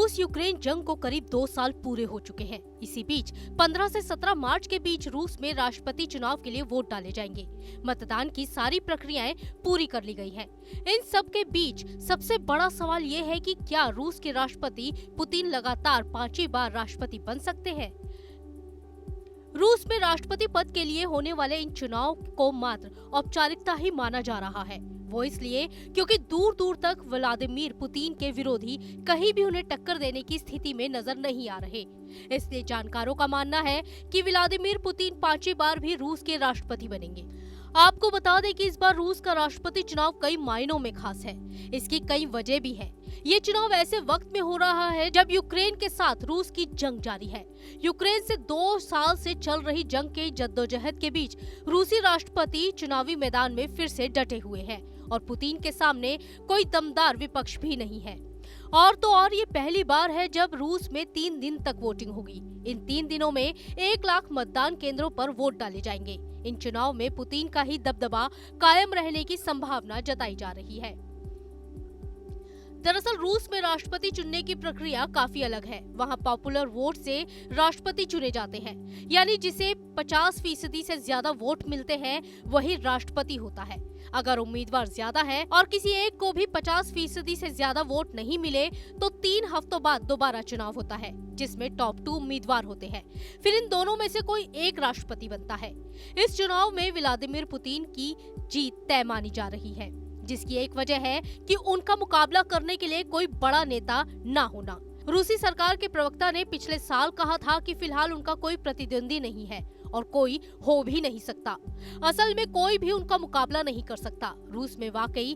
रूस यूक्रेन जंग को करीब 2 साल पूरे हो चुके हैं। इसी बीच 15 से 17 मार्च के बीच रूस में राष्ट्रपति चुनाव के लिए वोट डाले जाएंगे। मतदान की सारी प्रक्रियाएं पूरी कर ली गई हैं। इन सब के बीच सबसे बड़ा सवाल ये है कि क्या रूस के राष्ट्रपति पुतिन लगातार 5वीं बार राष्ट्रपति बन सकते हैं। रूस में राष्ट्रपति पद के लिए होने वाले इन चुनाव को मात्र औपचारिकता ही माना जा रहा है। वो इसलिए क्योंकि दूर दूर तक व्लादिमीर पुतिन के विरोधी कहीं भी उन्हें टक्कर देने की स्थिति में नजर नहीं आ रहे। इसलिए जानकारों का मानना है कि व्लादिमीर पुतिन 5वीं बार भी रूस के राष्ट्रपति बनेंगे। आपको बता दें कि इस बार रूस का राष्ट्रपति चुनाव कई मायनों में खास है। इसकी कई वजह भी है। ये चुनाव ऐसे वक्त में हो रहा है जब यूक्रेन के साथ रूस की जंग जारी है। यूक्रेन से 2 साल से चल रही जंग के जद्दोजहद के बीच रूसी राष्ट्रपति चुनावी मैदान में फिर से डटे हुए हैं और पुतिन के सामने कोई दमदार विपक्ष भी नहीं है। और तो और ये पहली बार है जब रूस में 3 दिन तक वोटिंग होगी। इन 3 दिनों में 1 लाख मतदान केंद्रों पर वोट डाले जाएंगे। इन चुनाव में पुतिन का ही दबदबा कायम रहने की संभावना जताई जा रही है। दरअसल रूस में राष्ट्रपति चुनने की प्रक्रिया काफी अलग है। वहाँ पॉपुलर वोट से राष्ट्रपति चुने जाते हैं, यानी जिसे 50% से ज्यादा वोट मिलते हैं वही राष्ट्रपति होता है। अगर उम्मीदवार ज्यादा है और किसी एक को भी 50% से ज्यादा वोट नहीं मिले तो 3 हफ्तों बाद दोबारा चुनाव होता है, जिसमें टॉप 2 उम्मीदवार होते हैं। फिर इन दोनों में से कोई एक राष्ट्रपति बनता है। इस चुनाव में व्लादिमीर पुतिन की जीत तय मानी जा रही है, जिसकी एक वजह है कि उनका मुकाबला करने के लिए कोई बड़ा नेता ना होना। रूसी सरकार के प्रवक्ता ने पिछले साल कहा था कि फिलहाल उनका कोई प्रतिद्वंदी नहीं है और कोई हो भी नहीं सकता। असल में कोई भी उनका मुकाबला नहीं कर सकता। रूस में वाकई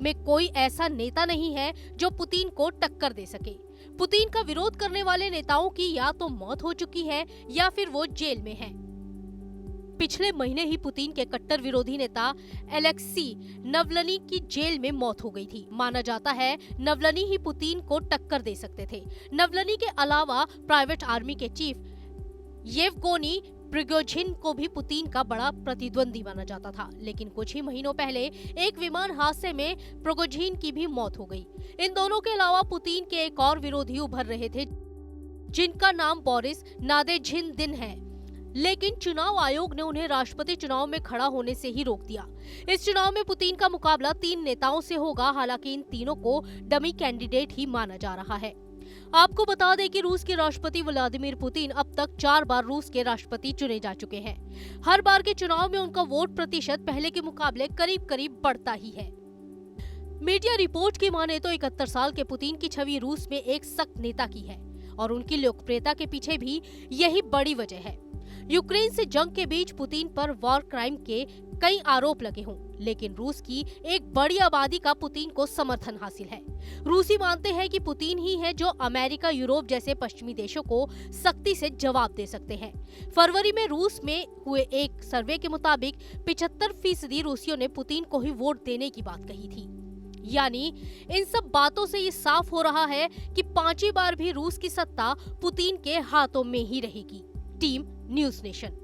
में कोई ऐसा नेता नहीं है जो पुतिन को टक्कर दे सके। पुतिन का विरोध करने वाले नेताओं की या तो मौत हो चुकी है या फिर वो जेल में हैं। पिछले महीने ही पुतिन के कट्टर विरोधी नेता एलेक्सी नवलनी की जेल में मौत हो गई थी। माना जाता है नवलनी ही पुतिन को टक्कर दे सकते थे। नवलनी के अलावा प्राइवेट आर्मी के चीफ येवगेनी प्रिगोजिन को भी पुतिन का बड़ा प्रतिद्वंदी माना जाता था, लेकिन कुछ ही महीनों पहले एक विमान हादसे में प्रिगोजिन की भी मौत हो गई। इन दोनों के अलावा पुतिन के एक और विरोधी उभर रहे थे, जिनका नाम बोरिस नादेझिनदिन है, लेकिन चुनाव आयोग ने उन्हें राष्ट्रपति चुनाव में खड़ा होने से ही रोक दिया। इस चुनाव में पुतिन का मुकाबला 3 नेताओं से होगा। हालांकि इन तीनों को डमी कैंडिडेट ही माना जा रहा है। आपको बता दें कि रूस के राष्ट्रपति व्लादिमीर पुतिन अब तक 4 बार रूस के राष्ट्रपति चुने जा चुके हैं। हर बार के चुनाव में उनका वोट प्रतिशत पहले के मुकाबले करीब करीब बढ़ता ही है। मीडिया रिपोर्ट की माने तो 71 साल के पुतिन की छवि रूस में एक सख्त नेता की है और उनकी लोकप्रियता के पीछे भी यही बड़ी वजह है। यूक्रेन से जंग के बीच पुतिन पर वॉर क्राइम के कई आरोप लगे हों, लेकिन रूस की एक बड़ी आबादी का पुतिन को समर्थन हासिल है। रूसी मानते हैं कि पुतिन ही है जो अमेरिका, यूरोप जैसे पश्चिमी देशों को सख्ती से जवाब दे सकते हैं। फरवरी में रूस में हुए एक सर्वे के मुताबिक 75% रूसियों ने पुतिन को ही वोट देने की बात कही थी। यानी इन सब बातों से ये साफ हो रहा है कि 5वीं बार भी रूस की सत्ता पुतिन के हाथों में ही रहेगी। Team news nation.